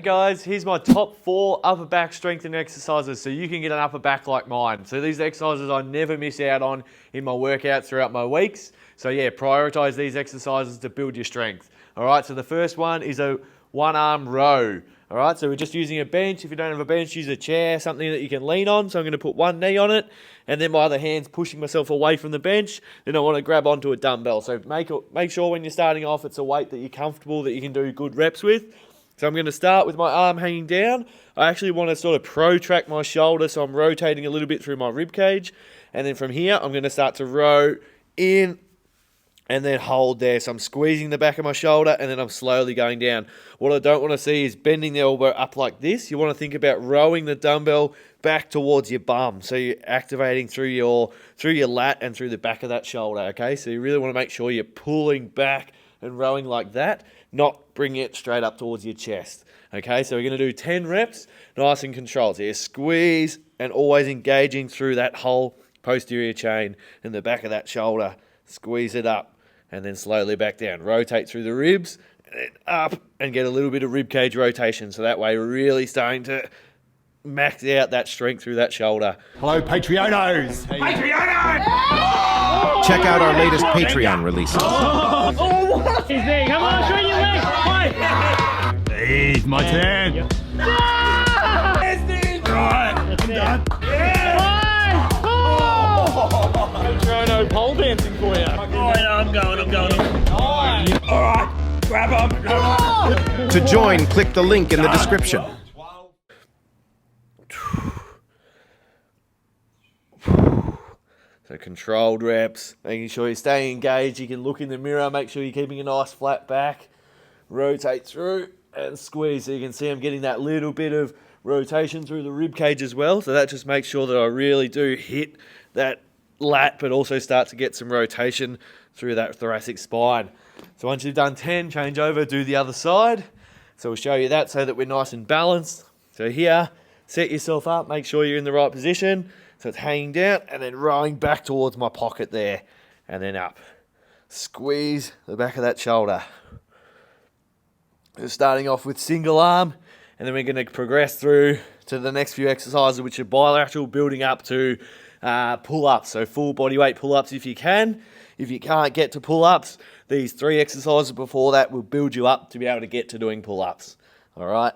guys, here's my top 4 upper back strengthening exercises so you can get an upper back like mine. So these exercises I never miss out on in my workouts throughout my weeks. So yeah, prioritize these exercises to build your strength. All right, so the first one is a one arm row. All right, so we're just using a bench. If you don't have a bench, use a chair, something that you can lean on. So I'm going to put one knee on it, and then my other hand's pushing myself away from the bench. Then I want to grab onto a dumbbell. So make sure when you're starting off, it's a weight that you're comfortable, that you can do good reps with. So I'm going to start with my arm hanging down. I actually want to sort of protract my shoulder, so I'm rotating a little bit through my rib cage. And then from here, I'm going to start to row in and then hold there. So I'm squeezing the back of my shoulder and then I'm slowly going down. What I don't want to see is bending the elbow up like this. You want to think about rowing the dumbbell back towards your bum. So you're activating through your lat and through the back of that shoulder, okay? So you really want to make sure you're pulling back and rowing like that, not bringing it straight up towards your chest, okay? So we're going to do 10 reps, nice and controlled. So you squeeze and always engaging through that whole posterior chain in the back of that shoulder. Squeeze it up and then slowly back down. Rotate through the ribs and then up and get a little bit of rib cage rotation. So that way we're really starting to max out that strength through that shoulder. Hello, Patreonos! Patreonos! Check out our latest Patreon releases. What? He's there. Come on, show your legs. Fight. Please, my turn. Yep. Right, I'm done. No pole dancing for you. I'm going. All right, grab them. To join, click the link in the description. So controlled reps, making sure you're staying engaged. You can look in the mirror, make sure you're keeping a nice flat back. Rotate through and squeeze. So you can see I'm getting that little bit of rotation through the rib cage as well. So that just makes sure that I really do hit that lat, but also start to get some rotation through that thoracic spine. So once you've done 10, change over, do the other side. So we'll show you that so that we're nice and balanced. So here, set yourself up, make sure you're in the right position. So it's hanging down and then rowing back towards my pocket there and then up. Squeeze the back of that shoulder. Just starting off with single arm, and then we're going to progress through to the next few exercises, which are bilateral, building up to pull-ups. So full body weight pull-ups if you can. If you can't get to pull-ups, these 3 exercises before that will build you up to be able to get to doing pull-ups. All right.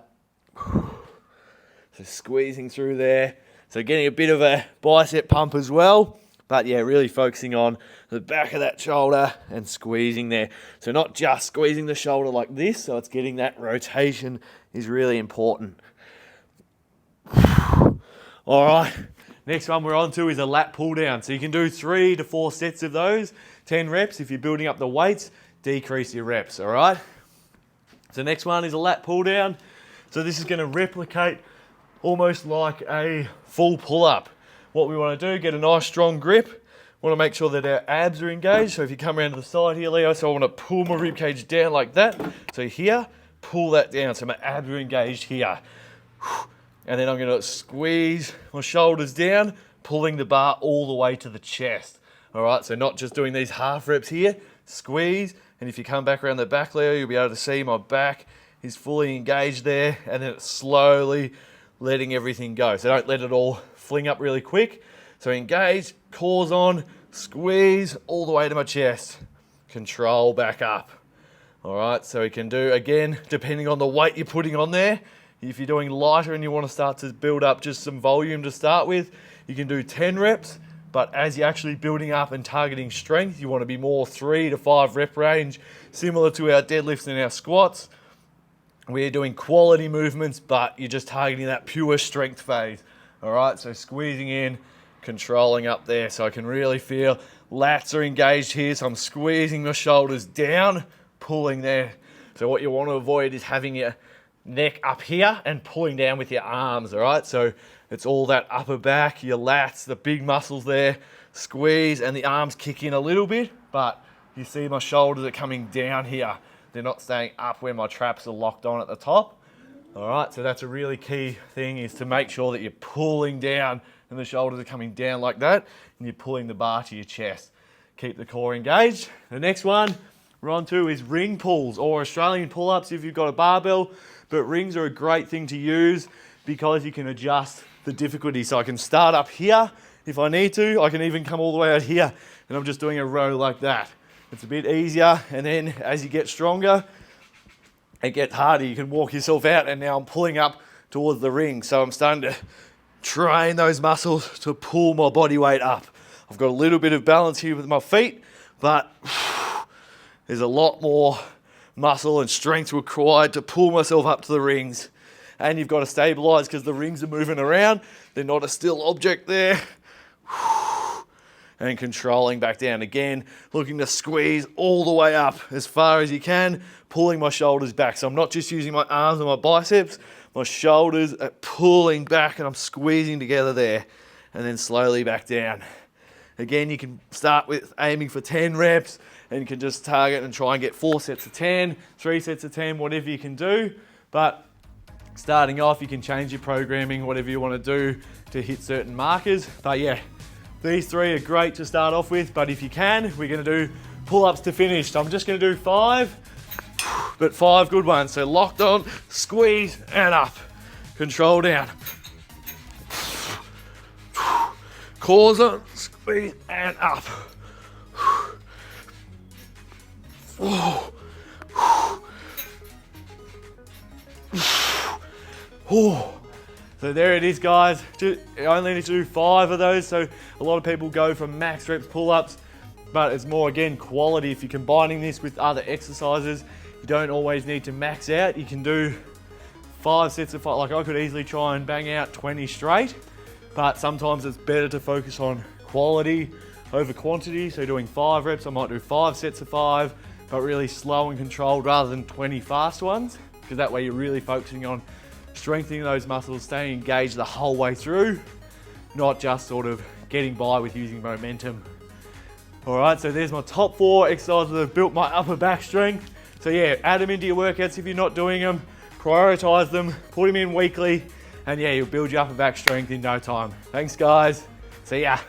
So squeezing through there. So getting a bit of a bicep pump as well. But yeah, really focusing on the back of that shoulder and squeezing there. So not just squeezing the shoulder like this, so it's getting that rotation is really important. All right, next one we're on to is a lat pull down. So you can do 3 to 4 sets of those, 10 reps. If you're building up the weights, decrease your reps, all right? So next one is a lat pull down. So this is gonna replicate almost like a full pull-up. What we want to do, get a nice strong grip. Want to make sure that our abs are engaged. So if you come around to the side here, Leo, so I want to pull my rib cage down like that. So here, pull that down. So my abs are engaged here. And then I'm going to squeeze my shoulders down, pulling the bar all the way to the chest. All right, so not just doing these half reps here, squeeze. And if you come back around the back, Leo, you'll be able to see my back is fully engaged there. And then it's slowly letting everything go. So don't let it all fling up really quick. So engage, cores on, squeeze all the way to my chest. Control back up. All right, so we can do, again, depending on the weight you're putting on there. If you're doing lighter and you want to start to build up just some volume to start with, you can do 10 reps. But as you're actually building up and targeting strength, you want to be more 3 to 5 rep range, similar to our deadlifts and our squats. We're doing quality movements, but you're just targeting that pure strength phase. All right, so squeezing in, controlling up there. So I can really feel lats are engaged here. So I'm squeezing my shoulders down, pulling there. So what you want to avoid is having your neck up here and pulling down with your arms, all right? So it's all that upper back, your lats, the big muscles there, squeeze, and the arms kick in a little bit, but you see my shoulders are coming down here. They're not staying up where my traps are locked on at the top. All right, so that's a really key thing, is to make sure that you're pulling down and the shoulders are coming down like that, and you're pulling the bar to your chest. Keep the core engaged. The next one we're on to is ring pulls, or Australian pull-ups if you've got a barbell. but rings are a great thing to use because you can adjust the difficulty. So I can start up here if I need to. I can even come all the way out here and I'm just doing a row like that. It's a bit easier, and then as you get stronger, it gets harder. You can walk yourself out, and now I'm pulling up towards the ring. So I'm starting to train those muscles to pull my body weight up. I've got a little bit of balance here with my feet, but there's a lot more muscle and strength required to pull myself up to the rings. And you've got to stabilize because the rings are moving around. They're not a still object there. And controlling back down again, looking to squeeze all the way up as far as you can, pulling my shoulders back. So I'm not just using my arms and my biceps, my shoulders are pulling back and I'm squeezing together there, and then slowly back down. Again, you can start with aiming for 10 reps and you can just target and try and get 4 sets of 10, 3 sets of 10, whatever you can do. But starting off, you can change your programming, whatever you want to do to hit certain markers. But yeah, these 3 are great to start off with, but if you can, we're going to do pull-ups to finish. So I'm just going to do 5, but 5 good ones. So locked on, squeeze, and up. Control down. Cores on, squeeze, and up. So there it is, guys. I only need to do 5 of those. So a lot of people go for max reps pull-ups, but it's more, again, quality. If you're combining this with other exercises, you don't always need to max out. You can do 5 sets of 5. Like I could easily try and bang out 20 straight, but sometimes it's better to focus on quality over quantity. So doing 5 reps, I might do 5 sets of 5, but really slow and controlled rather than 20 fast ones, because that way you're really focusing on strengthening those muscles, staying engaged the whole way through, not just sort of getting by with using momentum. All right, so there's my top 4 exercises that have built my upper back strength. So yeah, add them into your workouts if you're not doing them, prioritize them, put them in weekly, and yeah, you'll build your upper back strength in no time. Thanks, guys. See ya.